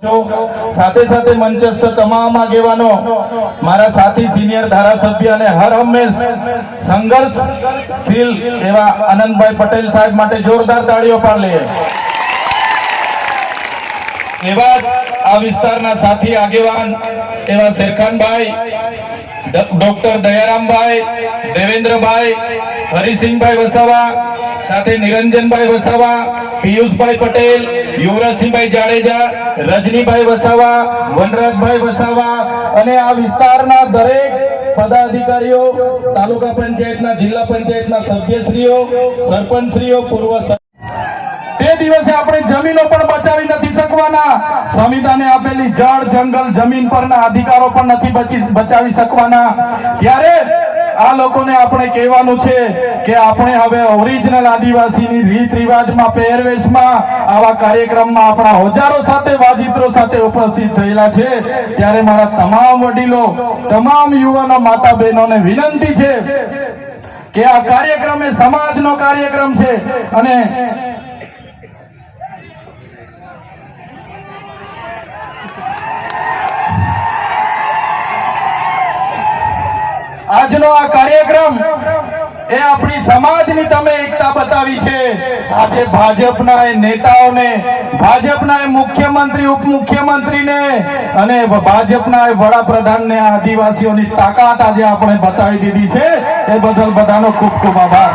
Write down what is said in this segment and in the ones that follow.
સાથે સાથે મંચસ્થ તમામ આગેવાનો, મારા સાથી સિનિયર ધારાસભ્ય અને હર હંમેશ સંઘર્ષશીલ એવા આનંદભાઈ પટેલ સાહેબ માટે જોરદાર તાળીઓ પાડી લઈએ। એવા આ વિસ્તારના સાથી આગેવાન એવા શેરખાનભાઈ, ડોક્ટર દયારામભાઈ, દેવેન્દ્રભાઈ, હરિસિંહભાઈ વસાવા, સાથે નિરંજનભાઈ વસાવા, પિયુષભાઈ પટેલ, યુવરાજસિંહભાઈ જાડેજા, રજનીભાઈ વસાવા, વનરાજભાઈ વસાવા અને આ વિસ્તારના દરેક પદાધિકારીઓ, તાલુકા પંચાયતના, જિલ્લા પંચાયતના સભ્યશ્રીઓ, સરપંચશ્રીઓ, પૂર્વ તે દિવસે આપણે જમીનો પણ બચાવી નથી શકવાના, સંવિધાને આપેલી જળ, જંગલ, જમીન પરના અધિકારો પણ નથી બચાવી શકવાના। ત્યારે આ લોકોને આપણે કહેવાનું છે કે આપણે હવે ઓરિજિનલ આદિવાસીની રીત રિવાજમાં, પહેરવેશમાં, આવા કાર્યક્રમમાં આપણા હજારો સાથે, વાજિત્રો સાથે ઉપસ્થિત થયેલા છે। ત્યારે મારા તમામ વડીલો, તમામ યુવાનો, માતા બહેનોને વિનંતી છે કે આ કાર્યક્રમ એ સમાજનો કાર્યક્રમ છે અને આજનો આ કાર્યક્રમ એ આપણી સમાજની તમે એકતા બતાવી છે। આજે ભાજપના નેતાઓને, ભાજપના મુખ્યમંત્રી, ઉપમુખ્યમંત્રીને અને ભાજપના વડાપ્રધાનને આદિવાસીઓની તાકાત આજે આપણે બતાવી દીધી છે। એ બદલ બધાનો ખૂબ ખૂબ આભાર।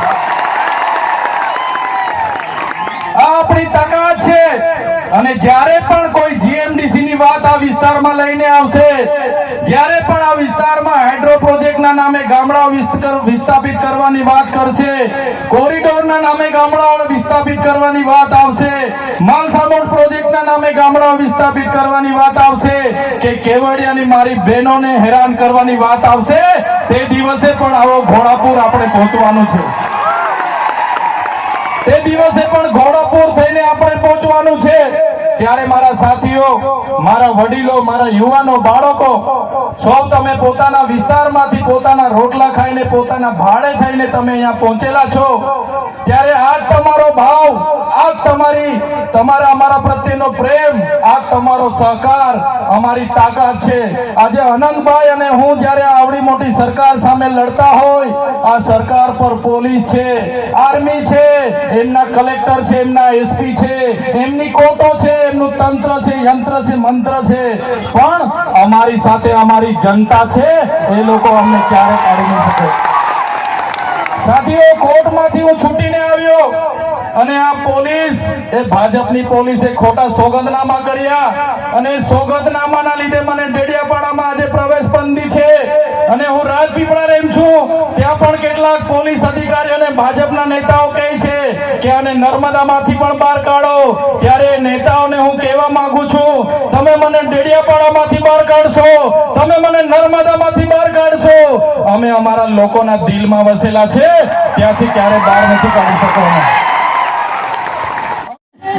આ આપણી તાકાત છે અને જ્યારે પણ કોઈ જીએમડીસી ની વાત આ વિસ્તારમાં લઈને આવશે, જ્યારે પણ આ વિસ્તારમાં હાઇડ્રો પ્રોજેક્ટના નામે ગામડાઓ વિસ્થાપિત કરવાની વાત કરશે, કોરિડોરના નામે ગામડાઓ વિસ્થાપિત કરવાની વાત આવશે, માલસામોડ પ્રોજેક્ટના નામે ગામડાઓ વિસ્થાપિત કરવાની વાત આવશે કે કેવડિયાની મારી બહેનોને હેરાન કરવાની વાત આવશે, તે દિવસે પણ આવો ઘોડાપુર આપણે પહોંચવાનું છે। તે દિવસે પણ ઘોડાપુર થઈને આપણે પહોંચવાનું છે। ત્યારે મારા સાથીઓ, મારા વડીલો, મારા યુવાનો, બાળકો, સૌ તમે પોતાના વિસ્તારમાંથી પોતાના રોટલા ખાઈને, પોતાના ભાડે થઈને તમે અહીંયા પહોંચેલા છો। ત્યારે આ તમારો ભાવ, આ તમારા અમારા પ્રત્યેનો પ્રેમ, આ તમારો સહકાર અમારી તાકાત છે। આજે અનંતભાઈ અને હું જ્યારે આવડી મોટી સરકાર સામે લડતા હોય, આ સરકાર પર પોલીસ છે, આર્મી છે, એમના કલેક્ટર છે, એમના એસપી છે, એમની કોર્ટો છે, એમનું તંત્ર છે, યંત્ર છે, મંત્ર છે, પણ અમારી સાથે અમારી જનતા છે। એ લોકો અમને ક્યારે કાઢી નહીં શકે। સાથીઓ, કોર્ટમાંથી હું છૂટીને આવ્યો અને આ પોલીસ, એ ભાજપની પોલીસે ખોટા સોગંદનામા કર્યા અને સોગંદનામાના લીધે મને ડેડિયાપાડામાં આજે પ્રવેશ બંધી છે અને હું રાજપીપળા રેમ છું। ત્યાં પણ કેટલાક પોલીસ અધિકારીઓ અને ભાજપના નેતાઓ કહે છે કે આને નર્મદામાંથી પણ બહાર કાઢો। ત્યારે નેતાઓને હું કહેવા માંગુ છું, તમે મને ડેડિયાપાડામાંથી બહાર કાઢશો, તમે મને નર્મદામાંથી બહાર કાઢશો, અમે અમારા લોકોના દિલમાં વસેલા છે, ત્યાંથી ક્યારે બહાર નથી કાઢી શકવાના।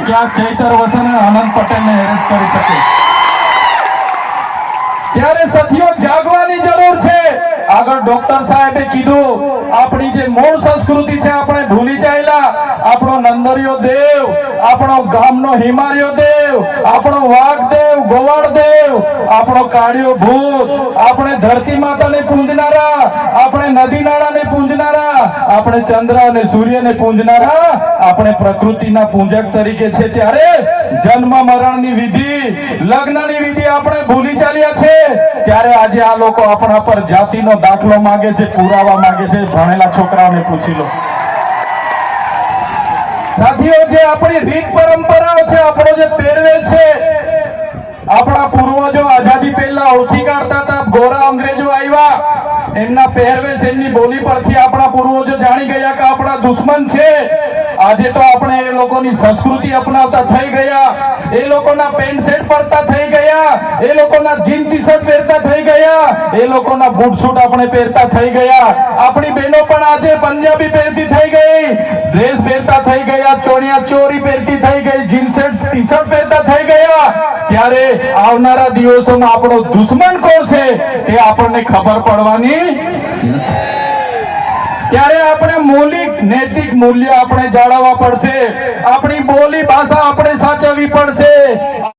ક્યાં ચૈતર વસન આનંદ પટેલને હેરાન કરી શકે? ત્યારે સાથીઓ, જાગવાની જરૂર છે। આગળ ડોક્ટર સાહેબે કીધું, આપણી જે મૂળ સંસ્કૃતિ છે આપણે ભૂલી જાયેલા। આપણો નંદરિયો દેવ, આપણો ગામનો હિમારિયો દેવ, આપણો વાઘ દેવ, ગોવાળ દેવ, આપણો કાળિયો ભૂત, આપણે ધરતી માતાને પૂંજનારા, આપણે નદી નાળાને પૂંજનારા, આપણે ચંદ્ર અને સૂર્યને પૂંજનારા, આપણે પ્રકૃતિના પૂજક તરીકે છે। ત્યારે જન્મ મરણની વિધિ, લગ્નની વિધિ આપણે ભૂલી ચાલ્યા છે। ત્યારે આજે આ લોકો આપણા પર જાતિનો દાખલો માંગે છે, પુરાવા માંગે છે। ભણેલા છોકરાઓને પૂછી લો। સાથીઓ, જે આપણી રીત પરંપરાઓ છે, આપણો જે પહેરવેશ છે, આપણા પૂર્વજો આઝાદી પહેલા ઓળખી કાઢતા હતા। ગોરા અંગ્રેજો આવ્યા, એમના પહેરવેશ, એમની બોલી પરથી આપણા પૂર્વજો જાણી ગયા કે આપણા દુશ્મન છે। આજે તો આપણે એ લોકોની સંસ્કૃતિ અપનાવતા થઈ ગયા, એ લોકોના પેન્ટ શર્ટ પહેરતા થઈ ગયા, એ લોકોના જીન ટી શર્ટ પહેરતા થઈ ગયા, એ લોકોના બૂટ સૂટ આપણે પહેરતા થઈ ગયા। આપણી બહેનો પણ આજે પંજાબી પહેરતી થઈ ગઈ, ડ્રેસ પહેરતા થઈ ગયા, ચોળિયા ચોરી પહેરતી થઈ ગઈ, જીન શર્ટ ટી શર્ટ પહેરતા થઈ ગયા। ત્યારે આવનારા દિવસોમાં આપણો દુશ્મન કોણ છે તે આપણને ખબર પડવાની। ત્યારે આપણે મૌલિક નૈતિક મૂલ્ય આપણે જાળવવા પડશે, આપણી બોલી ભાષા આપણે સાચવવી પડશે।